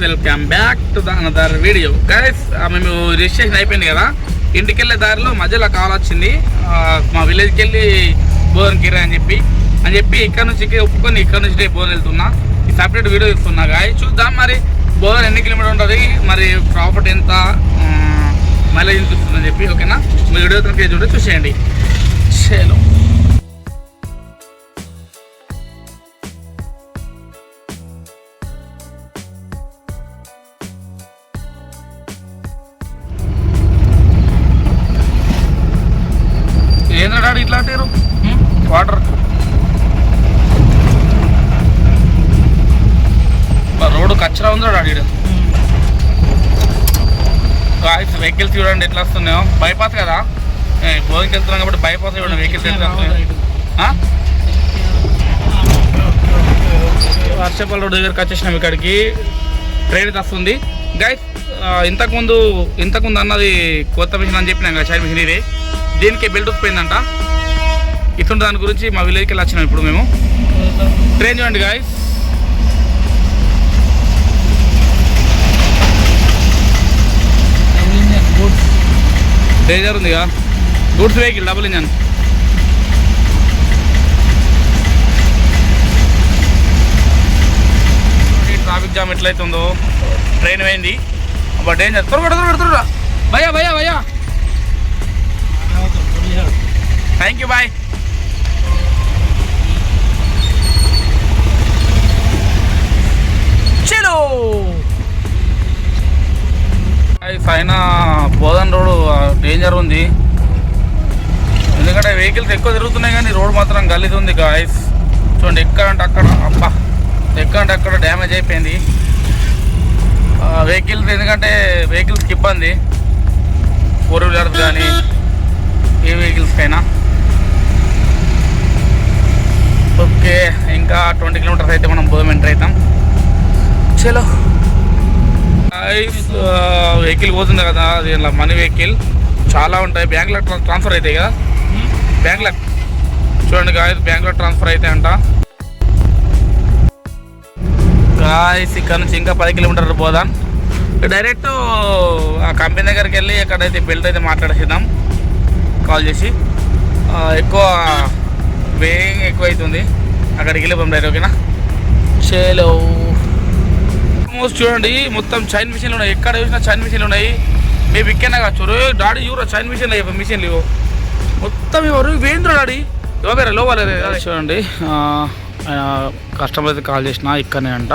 Welcome back to the another video guys. మేము registration అయిపోయింది కదా, ఇంటికి వెళ్ళే దారిలో మధ్యలో కాల్ వచ్చింది. మా విలేజ్కి వెళ్ళి బోధన్ కిరా అని చెప్పి ఇక్కడ నుంచి ఒప్పుకొని ఇక్కడ నుంచి బోధన్ వెళ్తున్నా. ఈ సపరేట్ వీడియో ఇస్తున్నా గాయ. చూద్దాం మరి బోధన్ ఎన్ని కిలోమీటర్ ఉంటుంది, మరి ప్రాఫిట్ ఎంత, మైలేజ్ ఎంత ఇస్తుందని చెప్పి. ఓకేనా, మీ వీడియో చూడండి, చూసేయండి. చలో ఏంద్రా ఇట్లా అంటారు వాటర్ రోడ్డు కచ్చరా ఉందా డాడీ. వెహికల్స్ చూడండి ఎట్లా వస్తున్నాయో. బైపాస్ కదా, బోధనకి వెళ్తున్నాం కాబట్టి బైపాస్ చూడండి వెహికల్స్ ఎట్లా వస్తున్నాయి. వర్షపాల రోడ్డు దగ్గరికి వచ్చేసినాం. ఇక్కడికి ట్రైన్ వస్తుంది గైస్. ఇంతకుముందు అన్నది కొత్త మిషన్ అని చెప్పినాం కదా, చైన్ మిషన్. ఇది దీనికి బెల్ట్ ఉత్పోయిందంట. ఇటువంటి దాని గురించి మా విలేజ్కి వెళ్ళి వచ్చినాం ఇప్పుడు మేము. ట్రైన్ చూడండి గాయస్. డేంజర్ ఉంది కదా, goods vehicle, double engine. Traffic jam ఎట్లయితుందో, ట్రైన్ పోయింది. అబ్బా డేంజర్. త్వరగా భయ్యా భయ్యా భయ్యా. Thank you, bye. చలో పైన బోధన్ రోడ్ డేంజర్ ఉంది, ఎందుకంటే వెహికల్స్ ఎక్కువ తిరుగుతున్నాయి కానీ రోడ్ మాత్రం గలీజ్ ఉంది గాయస్. చూడండి ఎక్కడంటే అక్కడ, అబ్బా ఎక్కడంటే అక్కడ డ్యామేజ్ అయిపోయింది వెహికల్స్. ఎందుకంటే వెహికల్స్కి ఇబ్బంది, 4 వీలర్స్ కానీ ఏ వెహికల్స్కైనా. ఓకే, ఇంకా 20 కిలోమీటర్స్ అయితే మనం బోధం ఎంటర్ అవుతాం. చలో వెహికల్ పోతుంది కదా, అది ఇలా మనీ వెహికల్ చాలా ఉంటాయి. బ్యాంకులో ట్రాన్స్ఫర్ అవుతాయి కదా, బ్యాంకులో చూడండి గాయస్, బ్యాంకులో ట్రాన్స్ఫర్ అవుతాయి అంట గాయస్. ఇక్కడ నుంచి ఇంకా 10 కిలోమీటర్లు పోదాం. డైరెక్ట్ ఆ కంపెనీ దగ్గరికి వెళ్ళి ఎక్కడైతే బెల్ట్ అయితే మాట్లాడేద్దాం కాల్ చేసి. ఎక్కువ వేయింగ్ ఎక్కువ అవుతుంది, అక్కడికి వెళ్ళిపోయాం డైరెక్ట్. ఓకేనా, చలో. ఆల్మోస్ట్ చూడండి మొత్తం చైన్ మిషన్లు ఉన్నాయి, ఎక్కడ చూసినా చైన్ మిషన్లు ఉన్నాయి. మేము ఇక్కడనే కావచ్చు డాడీ చూడ చైన్ మిషన్లు అయ్యి మిషన్లు ఇవ్వ మొత్తం ఎవరు వేంద్ర డాడీ ఇవ్వరు లోవాలి. చూడండి కస్టమర్ అయితే కాల్ చేసిన, ఇక్కడనే అంట.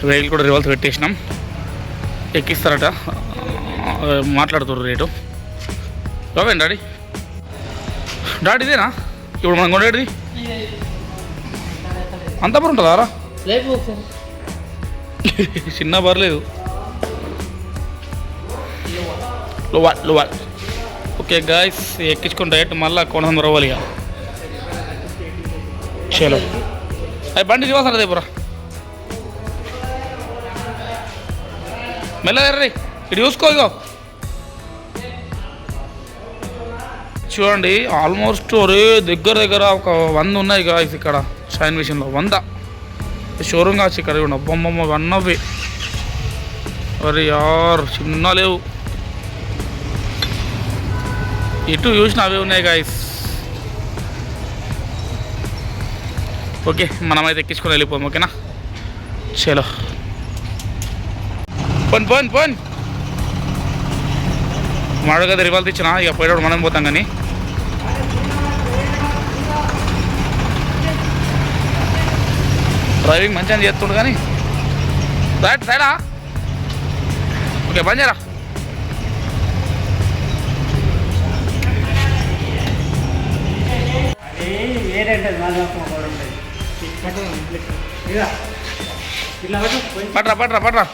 వెహికల్ కూడా రివర్స్ పెట్టేసినాం, ఎక్కిస్తారట, మాట్లాడుతుర్రు రేటు. ఓకేనా డాడీ. డాడీ ఇదేనా ఇప్పుడు మనం కొనేది? అంత బరు ఉంటుందా రా? చిన్న పర్లేదు. లోవాల్. ఓకే గాయస్, ఎక్కించుకుని డైరెక్ట్ మళ్ళీ కొనసం రవ్వాలి. చలో అది బండి చూసారు దేపురా, మెల్లగర్రీ ఇటు చూసుకో. ఇగో చూడండి ఆల్మోస్ట్ దగ్గర ఒక 100 ఉన్నాయి గాయస్ ఇక్కడ షైన్ మిషన్లో. 100 షోరూమ్ కావచ్చు ఇక్కడ. చూడండి అబ్బమ్మమ్మ 1 అవి. అరే యార్ చిన్న లేవు, ఇటు చూసిన అవే ఉన్నాయి గాయస్. ఓకే, మనమైతే ఎక్కించుకొని వెళ్ళిపోం. ఓకేనా, చలో పోన్ మాడు కదా రివాల్ట్ ఇచ్చిన, ఇక పోయేటప్పుడు మనం పోతాం. కానీ డ్రైవింగ్ మంచిగా చేస్తుండు కానీ రైట్ సైడా. ఓకే బంద్ చేయరా. పట్రా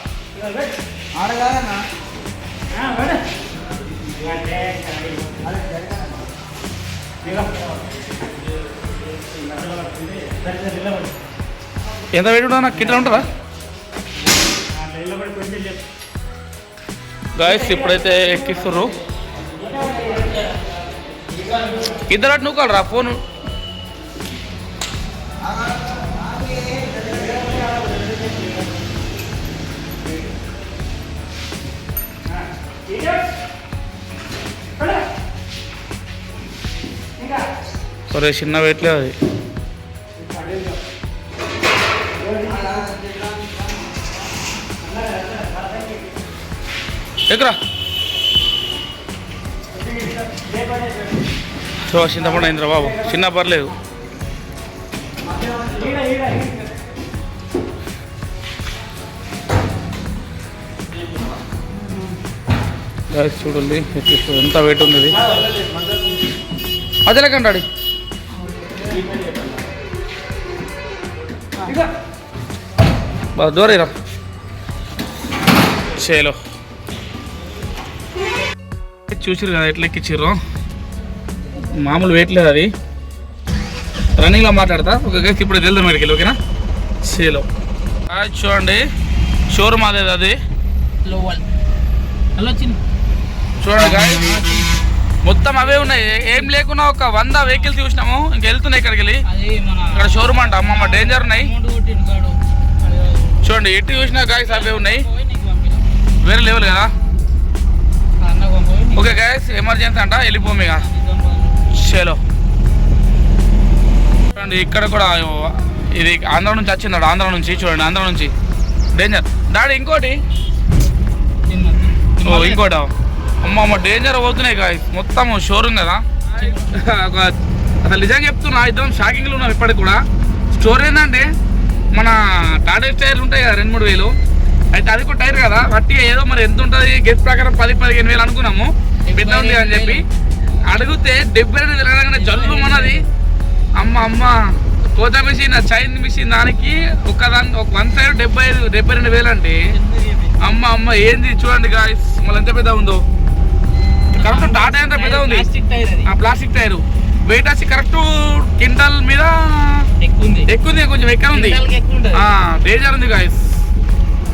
ఎంత వేడి నాకు కింద ఉంటుందా గాయస్? ఇప్పుడైతే ఎక్కిస్తుర్రు. ఇద్దరు అటు నువ్వు కాలరా ఫోను. ఒరే చిన్న వెయిట్లే అది. ఎక్కరా సో చింతపండు అయిందిరా బాబు, చిన్న పర్లేదు. చూడండి ఎంత వెయిట్ ఉంది ఇది. అదే కంటాడు బా దూరేరా చేలో చూసిరు కదా ఎట్లా ఎక్కిచ్చిర్రు. మామూలు వెయిట్ లేదు అది. రన్నింగ్లో మాట్లాడతా ఒక గైస్ ఇప్పుడు వెళ్దాం మీదకి ఓకేనా. చేలో చూడండి షోరూమ్ అదేది అది చూడండి గాయస్ మొత్తం అవే ఉన్నాయి. ఏం లేకున్నా ఒక 100 వెహికల్స్ చూసినాము. ఇంక వెళ్తున్నాయి ఇక్కడికి వెళ్ళి. ఇక్కడ షోరూమ్ అంట అమ్మమ్మ డేంజర్ ఉన్నాయి చూడండి. ఎటు చూసినా గాయస్ అవే ఉన్నాయి, వేరే లెవెల్ కదా. ఓకే గాయస్ ఎమర్జెన్సీ అంట వెళ్ళిపోమే చలో. చూడండి ఇక్కడ కూడా ఇది ఆంధ్ర నుంచి వచ్చిందాడు. ఆంధ్ర నుంచి చూడండి, ఆంధ్ర నుంచి డేంజర్ డాడీ. ఇంకోటి ఇంకోటి అమ్మ డేంజర్ పోతున్నాయి గాయస్. మొత్తం షోరూమ్ కదా. అసలు నిజంగా చెప్తున్నా ఇద్దరం షాకింగ్లో ఉన్నాం ఇప్పటికి కూడా. స్టోరీ ఏంటంటే మన టాటా టైర్లు ఉంటాయి కదా 2-3 వేలు. అయితే అది కూడా టైర్ కదా వట్టిగా ఏదో మరి ఎంత ఉంటుంది గెస్ట్ ప్రకారం 10-15 వేలు అనుకున్నాము పెద్ద ఉంది అని చెప్పి. అడిగితే 72 వేలు అనగానే జల్లు మనది. అమ్మ కోత మిషన్ చైన్ మిషన్ దానికి ఒక 1 సైడ్ 72 వేలు అంటే అమ్మ ఏంది చూడండి గాయస్. మళ్ళీ ఎంత పెద్ద ఉందో. కరెక్ట్ టాటా ఎంత పెద్ద ఉంది. ప్లాస్టిక్ టైరు వెయిట్ వచ్చి కరెక్ట్ క్వింటల్ మీద ఎక్కువ కొంచెం ఎక్కడ ఉంది. డేంజర్ ఉంది గాయస్.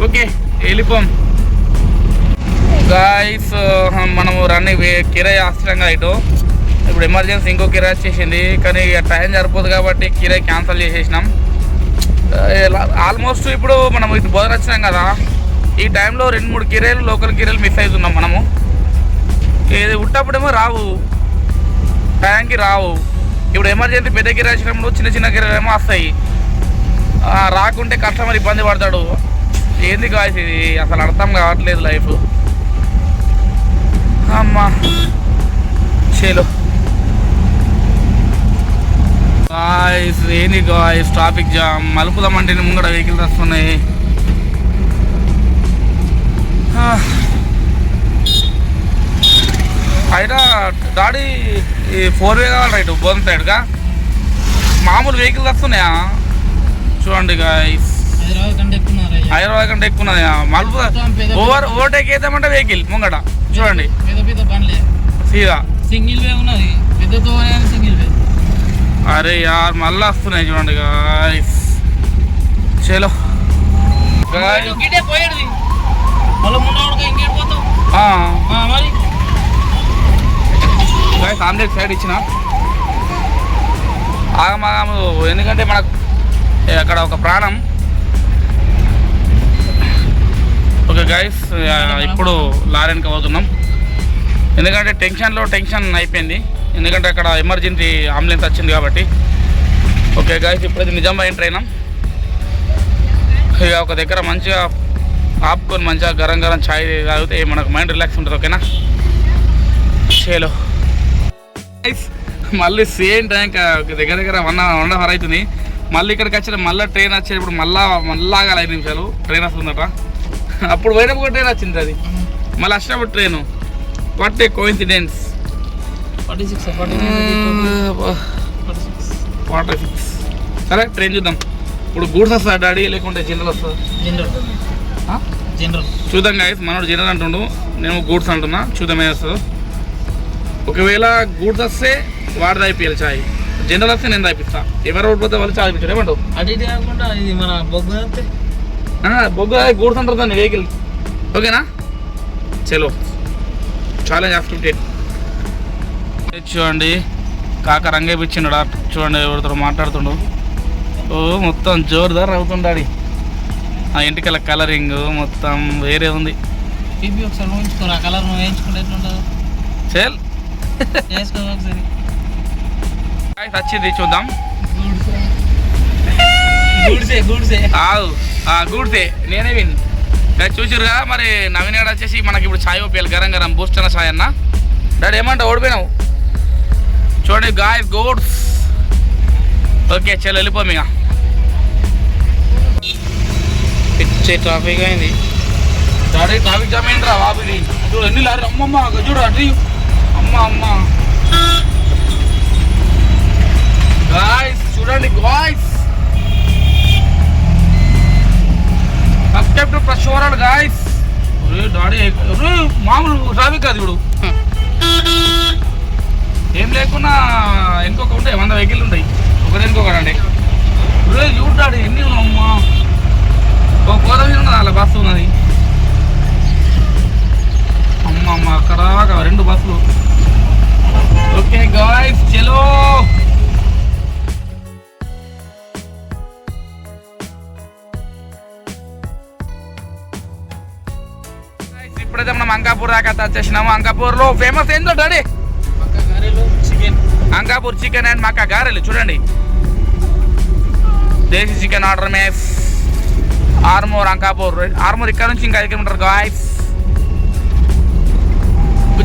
ఓకే వెళ్ళిపోం గాయస్. మనము రన్నింగ్ కిరాయి ఆశ్చర్యం కదా ఇటు. ఇప్పుడు ఎమర్జెన్సీ ఇంకో కిరాయి వచ్చేసింది కానీ టైం సరిపోదు కాబట్టి కిరాయి క్యాన్సిల్ చేసేసినాం. ఆల్మోస్ట్ ఇప్పుడు మనం ఇటు బోధన వచ్చినాం కదా. ఈ టైంలో 2-3 కిరాయిలు లోకల్ కిరాయిలు మిస్ అవుతున్నాం మనము. ఇది ఉట్టప్పుడేమో రావు, టైంకి రావు. ఇప్పుడు ఎమర్జెన్సీ పెద్ద కిరాయి వచ్చినప్పుడు చిన్న కిరాయిలు ఏమో వస్తాయి. రాకుంటే కస్టమర్ ఇబ్బంది పడతాడు. ఏంది గాయస్ ఇది అసలు అర్థం కావట్లేదు లైఫ్. అమ్మా చేలో గాయస్ ఏంది గాయస్ ట్రాఫిక్ జామ్. మలుపుదామంటే ముంగడ వెహికల్స్ వస్తున్నాయి. అయినా డాడీ 4-వే కావాలి రైట్ బోధన సైడ్గా. మామూలు వెహికల్స్ వస్తున్నాయా చూడండి గాయస్. హైదరాబాద్ కంటే ఎక్కువ ఉన్నది. మలుపు ఓవర్టేక్ వేద్దామంటే వెహికల్ ముంగట చూడండి సీదా సింగిల్ వే ఉన్నది. Single way. అరే యార్ మళ్ళీ వస్తున్నాయి చూడండి గాయస్. చలో గాయస్ ఆమ్లెట్ సైడ్ ఇచ్చిన ఆగమాగము. ఎందుకంటే మనకు అక్కడ ఒక ప్రాణం. ఓకే గాయస్ ఇప్పుడు లారెన్కి పోతున్నాం. ఎందుకంటే టెన్షన్ అయిపోయింది. ఎందుకంటే అక్కడ ఎమర్జెన్సీ అంబులెన్స్ వచ్చింది కాబట్టి. ఓకే గాయస్ ఇప్పుడైతే నిజామాబాద్ ఎంటర్ అయినాం. ఇక ఒక దగ్గర మంచిగా ఆపుకొని మంచిగా గరం ఛాయ్ తాగితే మనకు మైండ్ రిలాక్స్ ఉంటుంది. ఓకేనా చేలో గైస్ మళ్ళీ సేమ్ టైం దగ్గర 1.5 అవర్ అవుతుంది. మళ్ళీ ఇక్కడికి వచ్చిన మళ్ళీ ట్రైన్ వచ్చేటప్పుడు మళ్ళీ 5 నిమిషాలు ట్రైన్ వస్తుందట. అప్పుడు పోయినప్పుడు కూడా ట్రైన్ వచ్చింది అది. మళ్ళీ వచ్చినప్పుడు ట్రైను. What a coincidence. 46 సరే ట్రైన్ చూద్దాం. ఇప్పుడు గూడ్స్ వస్తా డాడీ లేకుంటే జనరల్ వస్తుంది. జనరల్ చూద్దాం గాయస్. మనోడు జనరల్ అంటుండు, నేను గూడ్స్ అంటున్నా. చూద్దాం ఏం వస్తుందో. ఒకవేళ గూడ్స్ వస్తే వాడు తాగిపోయాలి చాయ్. జనరల్ వస్తే నేను తాగిపిస్తా. ఎవరు ఓడిపోతే వాళ్ళు చాయ్ పిచ్చాడు ఏమంటావు. అటు ఇటు కాకుండా ఇది మన బొగ్గు బొగ్గు గూడ్స్ అంటారు దాన్ని వెహికల్. ఓకేనా చలో ఛాలెంజ్ యాక్సెప్టెడ్. చూడండి కాక రంగేపిచ్చిండు చూడండి ఎవరితో మాట్లాడుతుండు. ఓ మొత్తం జోరుదారు అవుతుండాడి. ఆ ఇంటికల కలరింగ్ మొత్తం వేరే ఉంది. ఒకసారి ఊహించుకోరా కలర్ వేయించుకుంటే ఎట్లుంటుందో. చల్ వచ్చింది చూద్దాం. గూడ్సే నేనే విన్ చూసిరుగా. మరి నవీన్ గారు వచ్చేసి మనకి ఇప్పుడు ఛాయ్ ఓపియాలి, గరం గరం బూస్టన ఛాయ్ అన్న. డాడీ ఏమంటావు, ఓడిపోయినావు చూడండి గాయస్ గూడ్స్. ఓకే చలో వెళ్ళిపోము ఇక. పిచ్చే ట్రాఫిక్ అయింది డాడీ, ట్రాఫిక్ జామ్ అయిందిరా బాబు. ఇది చూడు ఎన్ని లారీ, అమ్మమ్మ చూడు అడ్రీ, అమ్మ గాయస్ చూడండి గాయస్. సబ్స్క్రైబ్ టు ప్రశోరల్ గాయస్. డాడీ మామూలు ట్రాఫిక్ కాదు ఇప్పుడు, ఏం లేకున్నా ఇంకొక ఉంటాయి, 100 వెహికల్ ఉంటాయి ఒకటి ఇంకొకటి అండి. చూడు డాడీ ఎన్ని అమ్మా, ఒక గోదావరి ఉన్నది అలా బస్సు ఉన్నది అమ్మమ్మ, అక్కడ 2 బస్సులు. ఓకే గాయ్స్ చలో. ఇప్పుడైతే మనం అంకాపూర్ దాకా వచ్చేసినాము. అంకాపూర్లో ఫేమస్ ఏందో డాడీ, అంకాపూర్ చికెన్ అండ్ మక్క గారెలు. చూడండి దేశీ చికెన్ ఆర్డర్ మేస్ ఆర్మూర్ అంకాపూర్. ఆర్మూర్ ఇక్కడ నుంచి ఇంకా 5 కిలోమీటర్ గాయ్స్.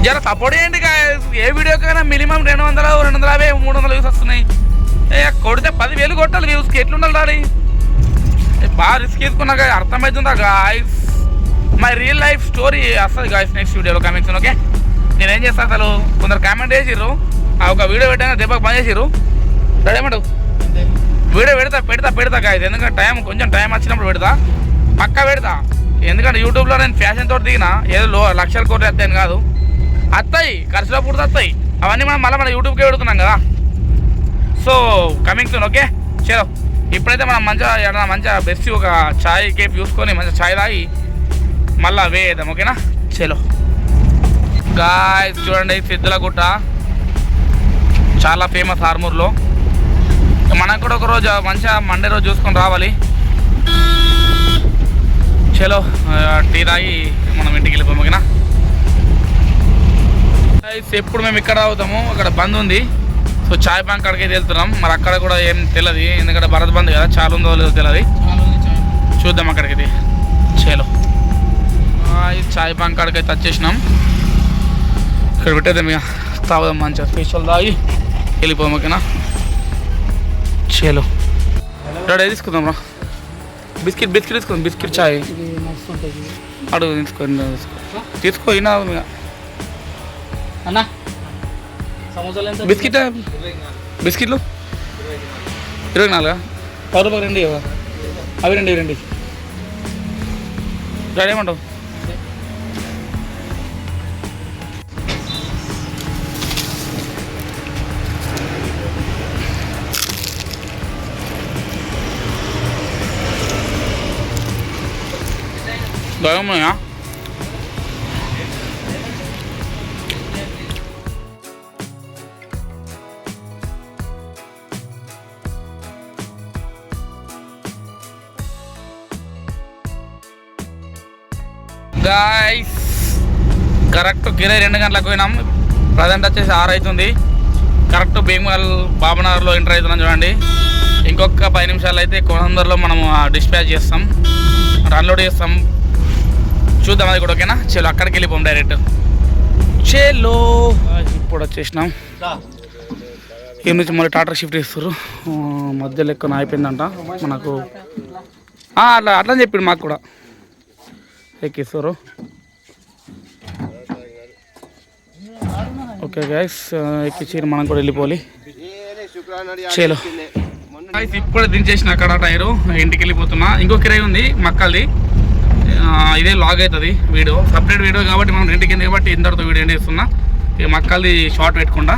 జర సపోర్ట్ చేయండి గాయ్స్. ఏ వీడియోకైనా మినిమం 200, 250, 300 వ్యూస్ వస్తున్నాయి. కొడితే 10,000 కొట్టాలి వ్యూస్కి. ఎట్లుండాలి డాడీ, బాగా రిస్క్ తీసుకున్నాక అర్థమవుతుందా guys. My real life story వస్తుంది గాయ్స్ నెక్స్ట్ వీడియోలో కమింగ్ సూన్. ఓకే నేనేం చేస్తాను, అసలు కొందరు కామెంట్ చేసిర్రు, ఒక వీడియో పెట్టాక దెబ్బకి పని చేసిర్రు. డాడీ ఏమంటావు, వీడియో పెడతా గాయ్స్. ఎందుకంటే కొంచెం టైం వచ్చినప్పుడు పెడతా, పక్కా పెడతా. ఎందుకంటే యూట్యూబ్లో నేను ఫ్యాషన్ తోటి దిగినా, ఏదో లక్షల కోట్లు వస్తాయని కాదు, వస్తాయి ఖర్చులో పూర్తి వస్తాయి. అవన్నీ మనం మళ్ళీ మన యూట్యూబ్కే పెడుతున్నాం కదా. So coming soon. ఓకే చలో. ఇప్పుడైతే మనం మంచిగా బెస్ట్ ఒక ఛాయ్ కేఫ్ చూసుకొని మంచిగా ఛాయ్ తాగి మళ్ళీ వేద్దాం. ఓకేనా చలో గాయ్స్. చూడండి సిద్ధులగుట్ట చాలా ఫేమస్ ఆర్మూర్లో. మనకు కూడా ఒక రోజు మంచిగా మండే రోజు చూసుకొని రావాలి. చలో టీ తాగి మనం ఇంటికి వెళ్ళిపోయాము. ఓకేనా ఎప్పుడు మేము ఇక్కడ అవుతాము, అక్కడ బంద్ ఉంది. సో చాయ్ బంక్ అక్కడికి వెళ్తున్నాం. మరి అక్కడ కూడా ఏం తెలియదు, ఎందుకంటే భరత్ బంద్ కదా, చాలా ఉందో లేదో తెలియదు. చూద్దాం అక్కడికి. చలో చాయ్ బంక్ అక్కడికి అయితే వచ్చేసినాం. ఇక్కడ పెట్టేద్దాం ఇక, తాగుదాం మంచిగా స్పెషల్ తాగి వెళ్ళిపోదాం. ఓకేనా చలో డాడీ తీసుకుందాం రా. బిస్కెట్ తీసుకుందాం, బిస్కెట్ చాయ్ అడుగు తీసుకో అయినా అన్నా. సమోసాలు ఎంత? బిస్కెట్లు 24 10 రూపాయలు 2 ఇవ్వ, అవి 2 డాడీ ఏమంటావు. దయమయ్యా గాయ్స్. కరెక్ట్ కిరాయి 2 గంటలకు పోయినాం. ప్రజెంట్ వచ్చేసి 6 అవుతుంది. కరెక్ట్ భీమగల్ బాబనగర్లో ఎంటర్ అవుతున్నాం. చూడండి ఇంకొక 10 నిమిషాలు అయితే కోనందర్లో మనం డిస్పాచ్ చేస్తాం, అన్లోడ్ చేస్తాం. చూద్దాం అది కూడా. ఓకేనా చలో అక్కడికి వెళ్ళిపోం డైరెక్ట్. చలో ఇప్పుడు వచ్చేసినాం. ఈ నుంచి మళ్ళీ టాటా షిఫ్ట్ చేస్తారు. మధ్యలో ఎక్కువ అయిపోయిందంట మనకు. అట్లా చెప్పిండు మాకు కూడా. ఎక్కిస్తారు. ఓకే గైస్ ఎక్కించి మనం కూడా వెళ్ళిపోవాలి. చలో గైస్ ఇప్పుడే దించేసిన అక్కడ టైరు, ఇంటికి వెళ్ళిపోతున్నా. ఇంకో కిరాయి ఉంది మక్కల్ది, ఇదే లాగ్ అవుతుంది వీడియో, సపరేట్ వీడియో కాబట్టి మనం ఇంటికి వెళ్ళి కాబట్టి ఇంతటితో వీడియో ఏం చేస్తున్నా. ఇక మక్కల్ది షార్ట్ పెట్టుకుంటా.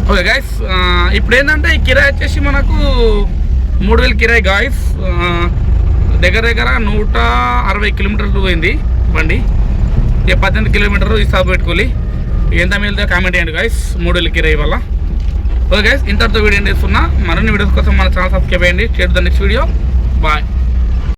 ఓకే గైస్ ఇప్పుడు ఏంటంటే ఈ కిరాయి వచ్చేసి మనకు 3000 కిరాయి గాయస్. దగ్గర 160 కిలోమీటర్లు పోయింది బండి. ఇక 18 కిలోమీటర్లు ఈ సాగు పెట్టుకోవాలి. ఎంత మిగిలితే కామెంట్ చేయండి గాయస్ 3000 కిరాయి వల్ల. ఓకే గైస్ ఇంతటితో వీడియో ఏం చేస్తున్నా. మరిన్ని వీడియోస్ కోసం మన ఛానల్ సబ్స్క్రైబ్ చేయండి. Share the next video. Bye.